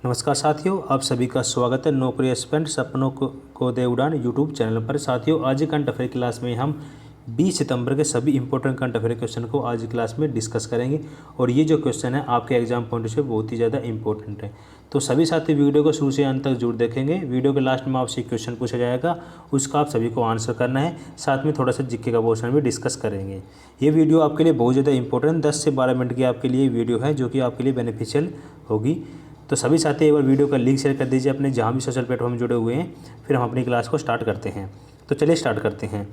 नमस्कार साथियों, आप सभी का स्वागत है नौकरी एस्पिरेंट सपनों को दे उड़ान यूट्यूब चैनल पर। साथियों, आज की करंट अफेयर क्लास में हम 20 सितंबर के सभी इंपॉर्टेंट करंट अफेयर क्वेश्चन को आज की क्लास में डिस्कस करेंगे। और ये जो क्वेश्चन है आपके एग्जाम पॉइंट से बहुत ही ज़्यादा इंपॉर्टेंट है, तो सभी साथी वीडियो को शुरू से अंत तक जरूर देखेंगे। वीडियो के लास्ट में आपसे क्वेश्चन पूछा जाएगा, उसका आप सभी को आंसर करना है। साथ में थोड़ा सा जीके का पोर्शन भी डिस्कस करेंगे। ये वीडियो आपके लिए बहुत ज़्यादा इंपॉर्टेंट 10 से 12 मिनट की आपके लिए वीडियो है, जो कि आपके लिए बेनिफिशियल होगी। तो सभी साथी एक बार वीडियो का लिंक शेयर कर दीजिए अपने जहाँ भी सोशल प्लेटफॉर्म जुड़े हुए हैं। फिर हम अपनी क्लास को स्टार्ट करते हैं। तो चलिए स्टार्ट करते हैं।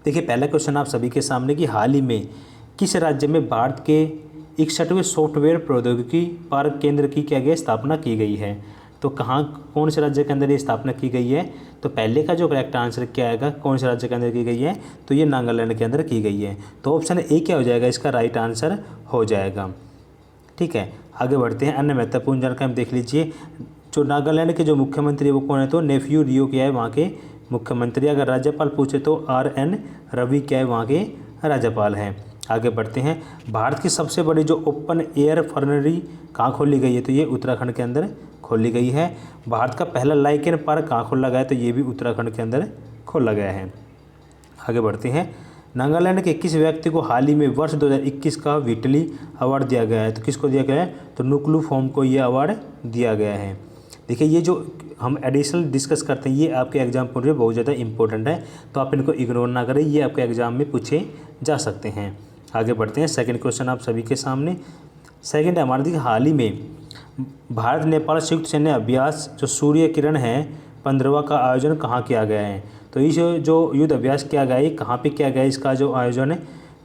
देखिए, पहला क्वेश्चन आप सभी के सामने कि हाल ही में किस राज्य में भारत के 61वें सॉफ्टवेयर प्रौद्योगिकी पार्क केंद्र की क्या गई स्थापना की गई है। तो कौन से राज्य के अंदर ये स्थापना की गई है। तो पहले का जो करेक्ट आंसर क्या आएगा, कौन से राज्य के अंदर की गई है, तो ये नागालैंड के अंदर की गई है। तो ऑप्शन ए क्या हो जाएगा, इसका राइट आंसर हो जाएगा। ठीक है, आगे बढ़ते हैं। अन्य महत्वपूर्ण जानकारी देख लीजिए। जो नागालैंड के जो मुख्यमंत्री वो कौन है, तो नेफ्यू रियो क्या है वहाँ के मुख्यमंत्री। अगर राज्यपाल पूछे तो RN रवि क्या है वहाँ के राज्यपाल हैं। आगे बढ़ते हैं। भारत की सबसे बड़ी जो ओपन एयर फर्नरी कहाँ खोली गई है, तो ये उत्तराखंड के अंदर खोली गई है। भारत का पहला लाइकेन पार्क कहाँ खोला गया है, तो ये भी उत्तराखंड के अंदर खोला गया है। आगे बढ़ते हैं। नागालैंड के किस व्यक्ति को हाल ही में वर्ष 2021 का व्हिटली अवार्ड दिया गया है, तो किसको दिया गया है, तो नुक्लू फोम को ये अवार्ड दिया गया है। देखिए, ये जो हम एडिशनल डिस्कस करते हैं ये आपके एग्जाम पॉइंट में बहुत ज़्यादा इंपॉर्टेंट है, तो आप इनको इग्नोर ना करें, ये आपके एग्जाम में पूछे जा सकते हैं। आगे बढ़ते हैं। सेकेंड क्वेश्चन आप सभी के सामने। सेकेंड है हमारे देखिए, हाल ही में भारत नेपाल संयुक्त सैन्य अभ्यास जो सूर्य किरण है 15वां का आयोजन कहाँ किया गया है। तो इस जो युद्ध अभ्यास किया गया है कहाँ पे किया गया है, इसका जो आयोजन है,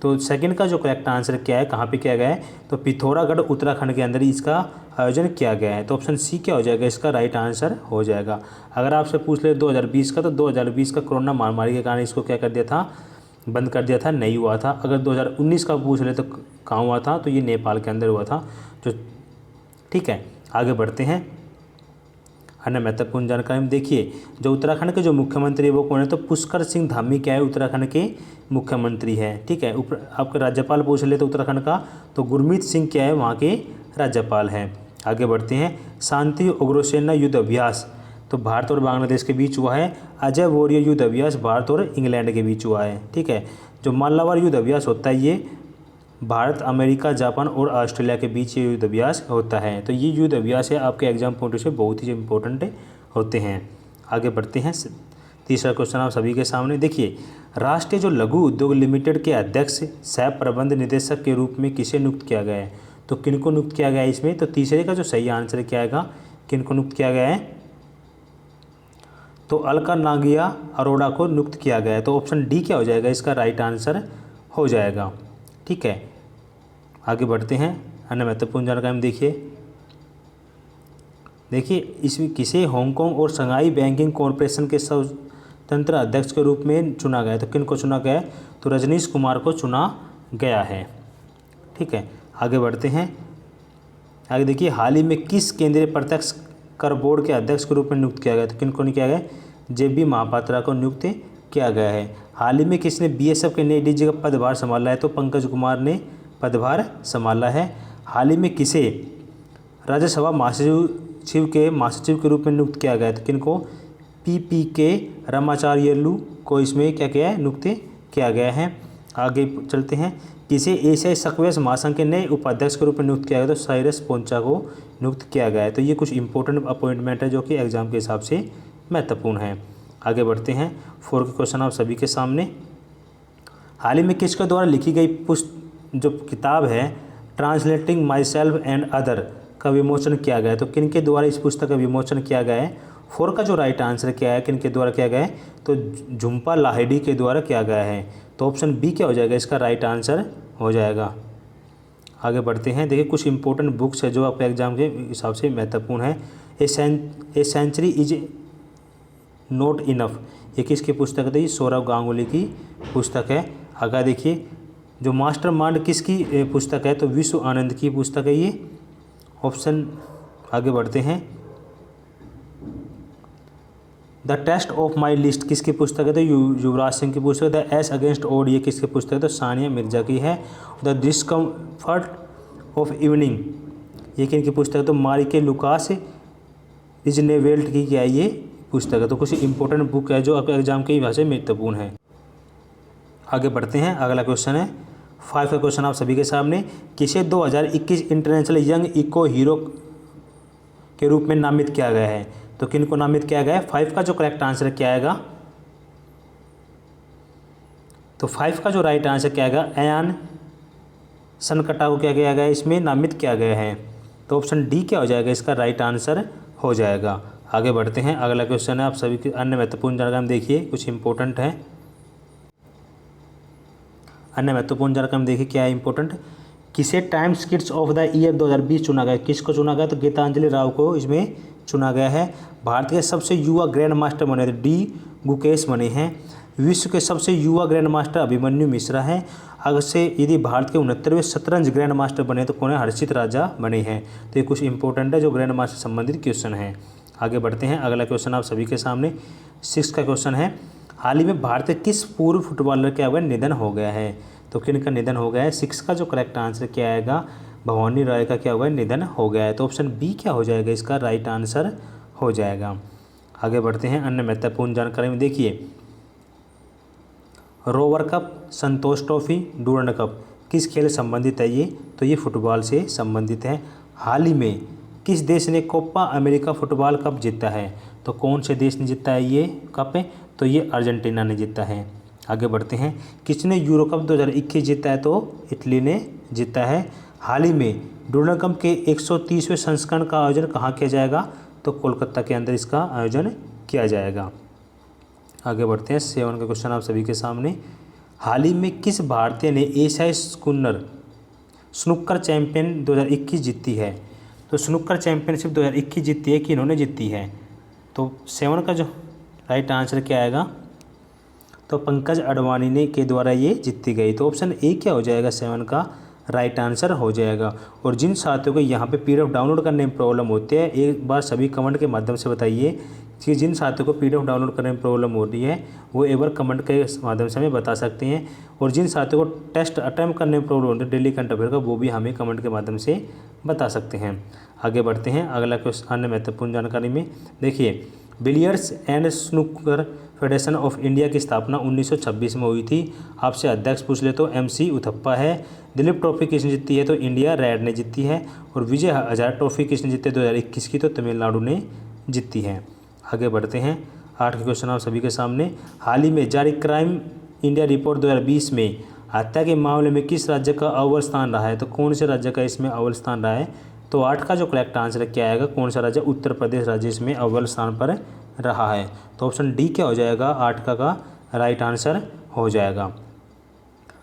तो सेकंड का जो करेक्ट आंसर क्या है, कहाँ पे किया गया है, तो पिथौरागढ़ उत्तराखंड के अंदर ही इसका आयोजन किया गया है। तो ऑप्शन सी क्या हो जाएगा, इसका राइट आंसर हो जाएगा। अगर आपसे पूछ ले 2020 का, तो 2020 का कोरोना महामारी के कारण इसको क्या कर दिया था, बंद कर दिया था, नहीं हुआ था। अगर 2019 का पूछ ले तो कहाँ हुआ था, तो ये नेपाल के अंदर हुआ था। जो ठीक है, आगे बढ़ते हैं। अन्य महत्वपूर्ण जानकारी में देखिए, जो उत्तराखंड के जो मुख्यमंत्री है वो कौन है, तो पुष्कर सिंह धामी क्या है उत्तराखंड के मुख्यमंत्री है। ठीक है, आपका राज्यपाल पूछ ले तो उत्तराखंड का, तो गुरमीत सिंह क्या है वहाँ के राज्यपाल हैं। आगे बढ़ते हैं। शांति उग्रसेना युद्ध अभ्यास तो भारत और बांग्लादेश के बीच हुआ है। अजय वॉरियर युद्ध अभ्यास भारत और इंग्लैंड के बीच हुआ है। ठीक है, जो मालाबार युद्ध अभ्यास होता है ये भारत, अमेरिका, जापान और ऑस्ट्रेलिया के बीच ये युद्ध अभ्यास होता है। तो ये युद्ध अभ्यास है आपके एग्जाम पॉइंट से बहुत ही इंपॉर्टेंट होते हैं। आगे बढ़ते हैं। तीसरा क्वेश्चन आप सभी के सामने देखिए, राष्ट्रीय जो लघु उद्योग लिमिटेड के अध्यक्ष सह प्रबंध निदेशक के रूप में किसे नियुक्त किया गया है, तो किनको नियुक्त किया गया है इसमें, तो तीसरे का जो सही आंसर क्या आएगा, किनको नियुक्त किया गया है, तो अलका नागिया अरोड़ा को नियुक्त किया गया है। तो ऑप्शन डी क्या हो जाएगा, इसका राइट आंसर हो जाएगा। ठीक है, आगे बढ़ते हैं। अन्य महत्वपूर्ण जानकारी में देखिए इसमें किसे हांगकांग और शंघाई बैंकिंग कॉरपोरेशन के स्वतंत्र अध्यक्ष के रूप में चुना गया है, तो किन को चुना गया है, तो रजनीश कुमार को चुना गया है। ठीक है, आगे बढ़ते हैं। आगे देखिए, हाल ही में किस केंद्रीय प्रत्यक्ष कर बोर्ड के अध्यक्ष के रूप में नियुक्त किया गया, तो किन को नहीं किया गया, JB महापात्रा को नियुक्त किया गया है। हाल ही में किसने BSF के नए DG का पदभार संभाला है, तो पंकज कुमार ने पदभार संभाला है। हाल ही में किसे राज्यसभा महासचिव के रूप में नियुक्त किया गया है, तो किनको, PPK रामाचार्यलू को इसमें क्या किया है, नियुक्त किया गया है। आगे चलते हैं। किसे एशियाई स्क्वैश महासंघ के नए उपाध्यक्ष के रूप में नियुक्त किया गया, तो साइरस पोंचा को नियुक्त किया गया है। तो ये कुछ इंपॉर्टेंट अपॉइंटमेंट है जो कि एग्जाम के हिसाब से महत्वपूर्ण है। आगे बढ़ते हैं। 4 के क्वेश्चन आप सभी के सामने। हाल ही में किसके द्वारा लिखी गई जो किताब है translating my self and other का विमोचन किया गया है, तो किनके द्वारा इस पुस्तक का विमोचन किया गया है। 4 का जो राइट आंसर क्या है, किनके द्वारा किया गया है, तो झुम्पा लाहिड़ी के द्वारा किया गया है। तो ऑप्शन बी क्या हो जाएगा, इसका राइट आंसर हो जाएगा। आगे बढ़ते हैं। देखिए, कुछ इंपॉर्टेंट बुक्स है जो आपके एग्जाम के हिसाब से महत्वपूर्ण है। A century is not enough, ये किसकी पुस्तक है, तो ये सौरभ गांगुली की पुस्तक है। आगे देखिए, जो मास्टर माइंड किसकी पुस्तक है, तो विश्व आनंद की पुस्तक है ये ऑप्शन। आगे बढ़ते हैं। The test of my list किसकी पुस्तक है, तो युवराज सिंह की पुस्तक है। द एस अगेंस्ट ओड ये किसकी पुस्तक है, तो सानिया मिर्जा की है। द डिस्कम्फर्ट ऑफ इवनिंग ये किनकी पुस्तक है? तो मारिके लुकास रिजनेवेल्ट की क्या है ये पुस्तक है। तो कुछ इंपॉर्टेंट बुक है जो आपके एग्जाम के हिसाब से महत्वपूर्ण है। आगे बढ़ते हैं, अगला क्वेश्चन है 5 का क्वेश्चन आप सभी के सामने। किसे 2021 इंटरनेशनल यंग इको हीरो के रूप में नामित किया गया है? तो किन को नामित किया गया है? 5 का जो करेक्ट आंसर क्या आएगा? तो 5 का जो राइट आंसर क्या आएगा? एयान सनकटा को क्या किया गया है? इसमें नामित किया गया है। तो ऑप्शन डी क्या हो जाएगा? इसका राइट आंसर हो जाएगा। आगे बढ़ते हैं, अगला क्वेश्चन है आप सभी के अन्य महत्वपूर्ण जानकारी देखिए, कुछ इंपॉर्टेंट है। अन्य महत्वपूर्ण जानकारी देखिए क्या है इंपॉर्टेंट। किसे times kids of the year 2020 चुना गया? किसको चुना गया? तो गीतांजलि राव को इसमें चुना गया है। भारत के सबसे युवा ग्रैंड मास्टर बने थे डी गुकेश बने हैं। विश्व के सबसे युवा ग्रैंड मास्टर अभिमन्यु मिश्रा है। अगर से यदि भारत के 69वें शतरंज ग्रैंड मास्टर बने तो कौन है? हर्षित राजा बने हैं। तो ये कुछ इंपॉर्टेंट है जो ग्रैंड मास्टर संबंधित क्वेश्चन है। आगे बढ़ते हैं, अगला क्वेश्चन आप सभी के सामने 6 का क्वेश्चन है। हाल ही में भारत के किस पूर्व फुटबॉलर का निधन हो गया है? तो किन का निधन हो गया है? 6 का जो करेक्ट आंसर क्या आएगा? भवानी राय का क्या हुआ है? निधन हो गया है। तो ऑप्शन बी क्या हो जाएगा? इसका राइट आंसर हो जाएगा। आगे बढ़ते हैं, अन्य महत्वपूर्ण जानकारी में देखिए, रोवर कप, संतोष ट्रॉफी, डूरंड कप किस खेल से संबंधित है ये? तो ये फुटबॉल से संबंधित है। हाल ही में किस देश ने कोपा अमेरिका फुटबॉल कप जीता है? तो कौन से देश ने जीता है ये कप? तो ये अर्जेंटीना ने जीता है। आगे बढ़ते हैं, किसने यूरो कप 2021 जीता है? तो इटली ने जीता है। हाल ही में डूरंड कप के 130वें संस्करण का आयोजन कहाँ किया जाएगा? तो कोलकाता के अंदर इसका आयोजन किया जाएगा। आगे बढ़ते हैं, 7 का क्वेश्चन आप सभी के सामने। हाल ही में किस भारतीय ने एशियाई स्नूकर चैंपियन 2021 जीती है? तो स्नूकर चैंपियनशिप 2021 जीती है कि इन्होंने जीती है? तो 7 का जो राइट आंसर क्या आएगा? तो पंकज अडवाणी ने के द्वारा ये जीती गई। तो ऑप्शन ए क्या हो जाएगा? 7 का राइट आंसर हो जाएगा। और जिन साथियों को यहाँ पे PDF डाउनलोड करने में प्रॉब्लम होती है, एक बार सभी कमेंट के माध्यम से बताइए कि जिन साथियों को PDF डाउनलोड करने में प्रॉब्लम हो रही है वो एक बार कमेंट के माध्यम से हमें बता सकते हैं। और जिन साथियों को टेस्ट अटैम्प्ट करने में प्रॉब्लम होती है डेली करंट अफेयर का, वो भी हमें कमेंट के माध्यम से बता सकते हैं। आगे बढ़ते हैं, अगला क्वेश्चन अन्य महत्वपूर्ण जानकारी में देखिए, billiards and snooker federation of India की स्थापना 1926 में हुई थी। आपसे अध्यक्ष पूछ ले तो MC उथप्पा है। दिलीप ट्रॉफी किसने जीती है? तो इंडिया रेड ने जीती है। और विजय हजारे ट्रॉफी किसने जीती है 2021 की? तो तमिलनाडु ने जीती है। आगे बढ़ते हैं, 8 के क्वेश्चन आप सभी के सामने। हाल ही में जारी क्राइम इंडिया रिपोर्ट 2020 में हत्या के मामले में किस राज्य का अव्वल स्थान रहा है? तो कौन से राज्य का इसमें अव्वल स्थान रहा है? तो 8 का जो करेक्ट आंसर क्या आएगा? कौन सा राज्य? उत्तर प्रदेश राज्य इसमें अव्वल स्थान पर रहा है। तो ऑप्शन डी क्या हो जाएगा? 8 का राइट आंसर हो जाएगा।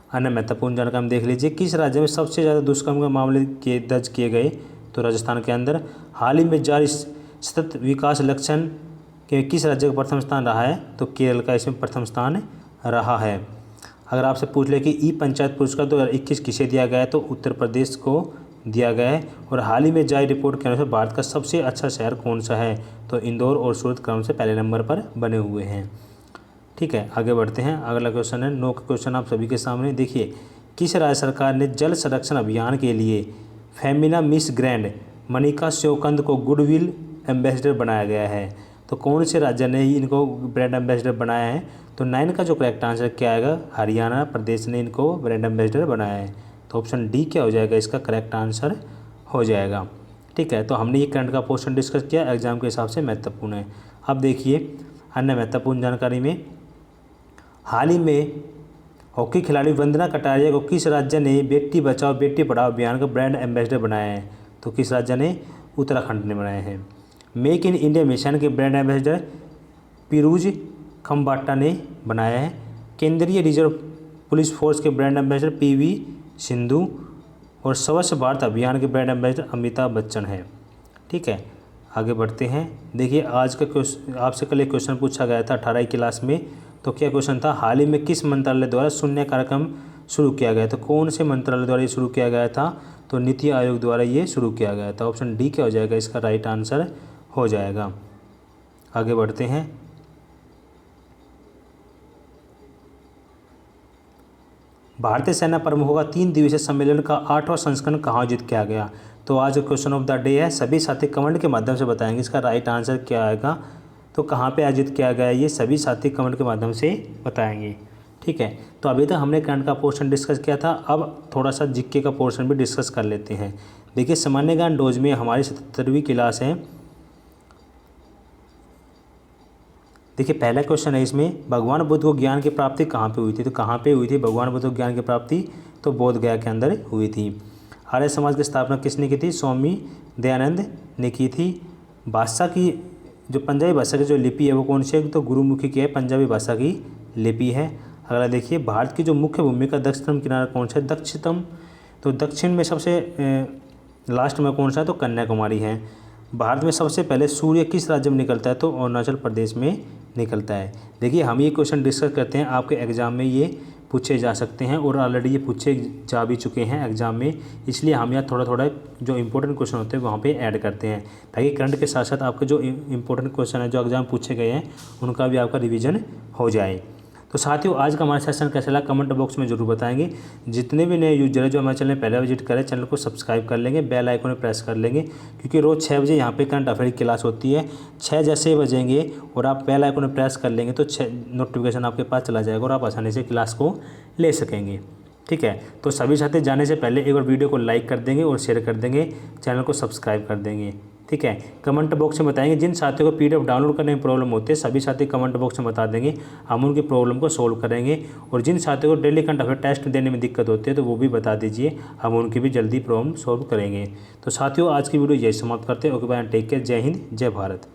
अन्य महत्वपूर्ण जानकारी हम देख लीजिए, किस राज्य में सबसे ज़्यादा दुष्कर्म के मामले दर्ज किए गए? तो राजस्थान के अंदर। हाल ही में जारी सतत विकास लक्षण के किस राज्य का प्रथम स्थान रहा है? तो केरल का इसमें प्रथम स्थान रहा है। अगर आपसे पूछ ले कि पंचायत पुरस्कार 2021 किसे दिया गया है? तो उत्तर प्रदेश को दिया गया है। और हाल ही में जारी रिपोर्ट के अनुसार भारत का सबसे अच्छा शहर कौन सा है? तो इंदौर और सूरत क्रम से पहले नंबर पर बने हुए हैं। ठीक है, आगे बढ़ते हैं, अगला क्वेश्चन है 9 का क्वेश्चन आप सभी के सामने देखिए, किस राज्य सरकार ने जल संरक्षण अभियान के लिए फेमिना मिस ग्रैंड मनिका श्योकंद को गुडविल एम्बेसडर बनाया गया है? तो कौन से राज्य ने इनको ब्रांड एम्बेसडर बनाया है? तो 9 का जो करेक्ट आंसर क्या आएगा? हरियाणा प्रदेश ने इनको ब्रांड एम्बेसडर बनाया है। तो ऑप्शन डी क्या हो जाएगा? इसका करेक्ट आंसर हो जाएगा। ठीक है, तो हमने ये करंट का पोर्शन डिस्कस किया, एग्जाम के हिसाब से महत्वपूर्ण है। अब देखिए अन्य महत्वपूर्ण जानकारी में, हाल ही में हॉकी खिलाड़ी वंदना कटारिया को किस राज्य ने बेटी बचाओ बेटी पढ़ाओ अभियान का ब्रांड एम्बेसडर बनाया है? तो किस राज्य ने? उत्तराखंड ने बनाए हैं। मेक इन इंडिया मिशन के ब्रांड एम्बेसडर पीरूज खम्बाटा ने बनाया है। केंद्रीय रिजर्व पुलिस फोर्स के ब्रांड एम्बेसडर PV सिंधु। और स्वच्छ भारत अभियान के ब्रांड एम्बेसडर अमिताभ बच्चन है। ठीक है, आगे बढ़ते हैं। देखिए आज का क्वेश्चन आपसे कल एक क्वेश्चन पूछा गया था 18वीं क्लास में। तो क्या क्वेश्चन था? हाल ही में किस मंत्रालय द्वारा शून्य कार्यक्रम शुरू किया गया? तो कौन से मंत्रालय द्वारा ये शुरू किया गया था? तो नीति आयोग द्वारा ये शुरू किया गया था। ऑप्शन डी क्या हो जाएगा? इसका राइट आंसर हो जाएगा। आगे बढ़ते हैं, भारतीय सेना प्रमुखों का 3 दिवसीय सम्मेलन का 8वां संस्करण कहाँ आयोजित किया गया? तो आज क्वेश्चन ऑफ द डे है, सभी साथी कमेंट के माध्यम से बताएंगे इसका राइट आंसर क्या आएगा। तो कहाँ पे आयोजित किया गया है ये सभी साथी कमेंट के माध्यम से बताएंगे। ठीक है, तो अभी तक हमने करंट का पोर्शन डिस्कस किया था, अब थोड़ा सा जीके का पोर्शन भी डिस्कस कर लेते हैं। देखिए सामान्य ज्ञान डोज में हमारी 77वीं क्लास है। देखिए पहला क्वेश्चन है इसमें, भगवान बुद्ध को ज्ञान की प्राप्ति कहाँ पे हुई थी। तो कहाँ पे हुई थी भगवान बुद्ध को ज्ञान की प्राप्ति, तो बोध गया के अंदर हुई थी। आर्य समाज की स्थापना किसने की थी, स्वामी दयानंद ने की थी। भाषा की जो पंजाबी भाषा की जो लिपि है वो कौन सी है, तो गुरुमुखी की है, पंजाबी भाषा की लिपि है। अगला देखिए, भारत की जो मुख्य भूमि का दक्षिणतम किनारा कौन सा है, दक्षिणतम, तो दक्षिण में सबसे लास्ट में कौन सा है, तो कन्याकुमारी है। भारत में सबसे पहले सूर्य किस राज्य में निकलता है, तो अरुणाचल प्रदेश में निकलता है। देखिए हम ये क्वेश्चन डिस्कस करते हैं, आपके एग्जाम में ये पूछे जा सकते हैं और ऑलरेडी ये पूछे जा भी चुके हैं एग्जाम में, इसलिए हम यहाँ थोड़ा थोड़ा जो इंपॉर्टेंट क्वेश्चन होते हैं वहाँ पे ऐड करते हैं, ताकि करंट के साथ साथ आपके जो इंपॉर्टेंट क्वेश्चन है जो एग्जाम पूछे गए हैं उनका भी आपका रिवीजन हो जाए। तो साथियों आज का हमारा सेशन कैसा लगा कमेंट बॉक्स में जरूर बताएंगे। जितने भी नए यूजर हैं जो हमारे चैनल पहले विजिट करें, चैनल को सब्सक्राइब कर लेंगे, बेल आइकन में प्रेस कर लेंगे, क्योंकि रोज़ 6 बजे यहाँ पे करंट अफेयर की क्लास होती है। 6 जैसे बजेंगे और आप बेल आइकन में प्रेस कर लेंगे तो 6 नोटिफिकेशन आपके पास चला जाएगा और आप आसानी से क्लास को ले सकेंगे। ठीक है, तो सभी साथी जाने से पहले एक बार वीडियो को लाइक कर देंगे और शेयर कर देंगे, चैनल को सब्सक्राइब कर देंगे। ठीक है, कमेंट बॉक्स में बताएंगे जिन साथियों को पीडीएफ डाउनलोड करने में प्रॉब्लम होती है, सभी साथी कमेंट बॉक्स में बता देंगे, हम उनकी प्रॉब्लम को सोल्व करेंगे। और जिन साथियों को डेली करंट अफेयर टेस्ट देने में दिक्कत होती है तो वो भी बता दीजिए, हम उनकी भी जल्दी प्रॉब्लम सोल्व करेंगे। तो साथियों आज की वीडियो यही समाप्त करते हैं। ओके बाय, टेक केयर, जय हिंद, जय भारत।